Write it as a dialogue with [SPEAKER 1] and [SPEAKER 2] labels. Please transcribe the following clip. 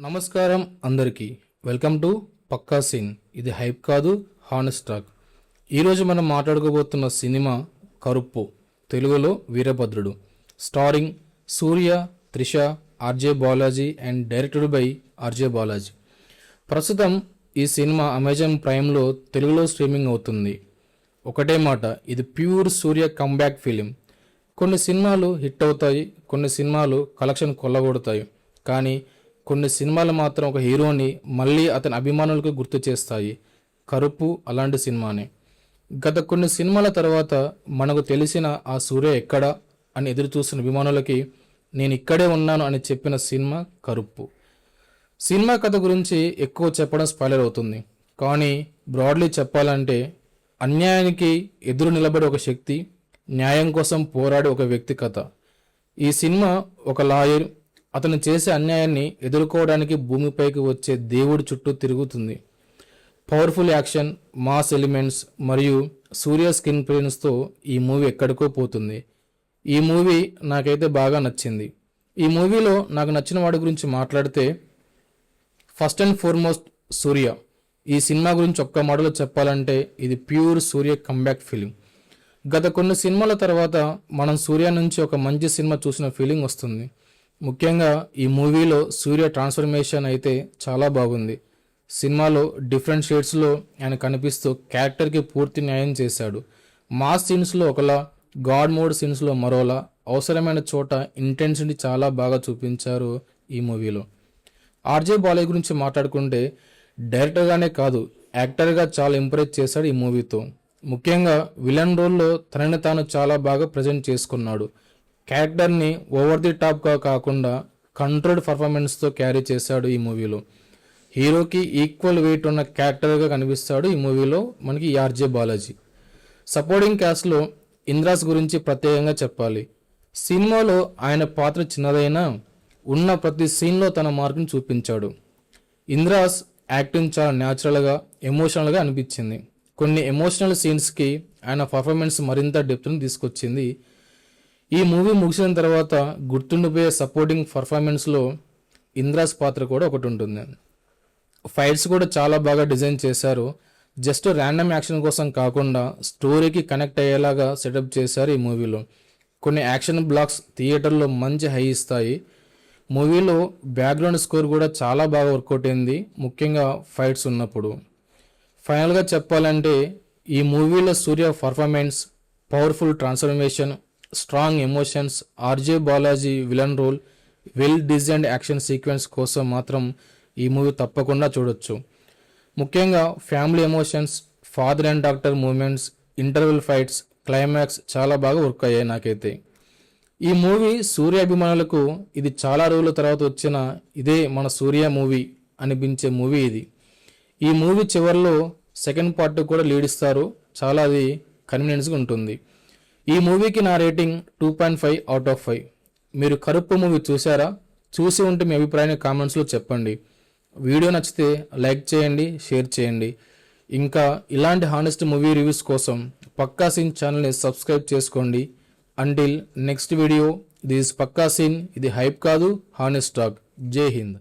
[SPEAKER 1] నమస్కారం అందరికీ. Welcome to Pakka scene. ఇది హైప్ కాదు, హానెస్ట్ టాక్. ఈరోజు మనం మాట్లాడుకోబోతున్న సినిమా కరుప్పు, తెలుగులో Veerabhadrudu, starring Suriya, Trisha, RJ Balaji and directed by RJ Balaji. ప్రస్తుతం ఈ సినిమా అమెజాన్ ప్రైమ్లో తెలుగులో స్ట్రీమింగ్ అవుతుంది. ఒకటే మాట, ఇది ప్యూర్ సూర్య కంబ్యాక్ ఫిలిం. కొన్ని సినిమాలు హిట్ అవుతాయి, కొన్ని సినిమాలు కలెక్షన్ కొల్లగొడతాయి, కానీ కొన్ని సినిమాలు మాత్రం ఒక హీరోని మళ్ళీ అతని అభిమానులకు గుర్తు చేస్తాయి. కరుప్పు అలాంటి సినిమానే. గత కొన్ని సినిమాల తర్వాత మనకు తెలిసిన ఆ సూర్య ఎక్కడా అని ఎదురు చూస్తున్న అభిమానులకి నేను ఇక్కడే ఉన్నాను అని చెప్పిన సినిమా కరుప్పు. సినిమా కథ గురించి ఎక్కువ చెప్పడం స్పాయిలర్ అవుతుంది, కానీ బ్రాడ్లీ చెప్పాలంటే అన్యాయానికి ఎదురు నిలబడే ఒక శక్తి, న్యాయం కోసం పోరాడే ఒక వ్యక్తి కథ. ఈ సినిమా ఒక లాయర్ అతను చేసే అన్యాయాన్ని ఎదుర్కోవడానికి భూమిపైకి వచ్చే దేవుడి చుట్టూ తిరుగుతుంది. పవర్ఫుల్ యాక్షన్, మాస్ ఎలిమెంట్స్ మరియు సూర్య స్క్రీన్ ప్రేన్స్తో ఈ మూవీ ఎక్కడికో పోతుంది. ఈ మూవీ నాకైతే బాగా నచ్చింది. ఈ మూవీలో నాకు నచ్చిన వాడి గురించి మాట్లాడితే ఫస్ట్ అండ్ ఫార్మోస్ట్ సూర్య. ఈ సినిమా గురించి ఒక్క మాటలో చెప్పాలంటే ఇది ప్యూర్ సూర్య కంబ్యాక్ ఫిలిం. గత కొన్ని సినిమాల తర్వాత మనం సూర్య నుంచి ఒక మంచి సినిమా చూసిన ఫీలింగ్ వస్తుంది. ముఖ్యంగా ఈ మూవీలో సూర్య ట్రాన్స్ఫర్మేషన్ అయితే చాలా బాగుంది. సినిమాలో డిఫరెంట్ షేడ్స్లో ఆయన కనిపిస్తూ క్యారెక్టర్కి పూర్తి న్యాయం చేశాడు. మాస్ సీన్స్లో ఒకలా, గాడ్ మోడ్ సీన్స్లో మరోలా, అవసరమైన చోట ఇంటెన్సిటీ చాలా బాగా చూపించారు ఈ మూవీలో. ఆర్జే బాలయ్య గురించి మాట్లాడుకుంటే డైరెక్టర్గానే కాదు, యాక్టర్గా చాలా ఇంప్రెస్ చేశాడు ఈ మూవీతో. ముఖ్యంగా విలన్ రోల్లో తనని తాను చాలా బాగా ప్రజెంట్ చేసుకున్నాడు. క్యారెక్టర్ని ఓవర్ ది టాప్గా కాకుండా కంట్రోల్డ్ పర్ఫార్మెన్స్తో క్యారీ చేశాడు ఈ మూవీలో. హీరోకి ఈక్వల్ వెయిట్ ఉన్న క్యారెక్టర్గా కనిపిస్తాడు ఈ మూవీలో మనకి ఆర్జే బాలాజీ. సపోర్టింగ్ క్యాస్ట్లో ఇంద్రాస్ గురించి ప్రత్యేకంగా చెప్పాలి. సినిమాలో ఆయన పాత్ర చిన్నదైనా ఉన్న ప్రతి సీన్లో తన మార్కుని చూపించాడు. ఇంద్రాస్ యాక్టింగ్ చాలా న్యాచురల్గా, ఎమోషనల్గా అనిపించింది. కొన్ని ఎమోషనల్ సీన్స్కి ఆయన పర్ఫార్మెన్స్ మరింత డెప్త్ని తీసుకొచ్చింది. ఈ మూవీ ముగిసిన తర్వాత గుర్తుండిపోయే సపోర్టింగ్ పర్ఫార్మెన్స్లో ఇంద్రాస్ పాత్ర కూడా ఒకటి ఉంటుంది. ఫైట్స్ కూడా చాలా బాగా డిజైన్ చేశారు. జస్ట్ ర్యాండమ్ యాక్షన్ కోసం కాకుండా స్టోరీకి కనెక్ట్ అయ్యేలాగా సెటప్ చేశారు ఈ మూవీలో. కొన్ని యాక్షన్ బ్లాక్స్ థియేటర్లో మంచి హై ఇస్తాయి. మూవీలో బ్యాక్గ్రౌండ్ స్కోర్ కూడా చాలా బాగా వర్కౌట్ అయింది, ముఖ్యంగా ఫైట్స్ ఉన్నప్పుడు. ఫైనల్గా చెప్పాలంటే ఈ మూవీలో Suriya performance, powerful transformation, strong emotions, RJ Balaji villain role, well designed action sequence కోసం మాత్రం ఈ మూవీ తప్పకుండా చూడొచ్చు. ముఖ్యంగా family emotions, father and doctor moments, interval fights, climax చాలా బాగా వర్క్ అయ్యాయి నాకైతే. ఈ మూవీ సూర్య అభిమానులకు ఇది చాలా రోజుల తర్వాత వచ్చిన ఇదే మన సూర్య మూవీ అనిపించే మూవీ ఇది. ఈ మూవీ చివరిలో సెకండ్ పార్ట్ కూడా లీడ్ ఇస్తారు, చాలా అది కన్వీనియన్స్గా ఉంటుంది. ఈ మూవీకి నా రేటింగ్ 2.5 అవుట్ ఆఫ్ 5. మీరు కరుప్పు మూవీ చూసారా? చూసి ఉంటే మీ అభిప్రాయాన్ని కామెంట్స్లో చెప్పండి. వీడియో నచ్చితే లైక్ చేయండి, షేర్ చేయండి. ఇంకా ఇలాంటి హానెస్ట్ మూవీ రివ్యూస్ కోసం పక్కా సీన్ ఛానల్ని సబ్స్క్రైబ్ చేసుకోండి. Until next video, this Pakka scene. ఇది హైప్ కాదు, హానెస్ట్ టాక్. జై హింద్.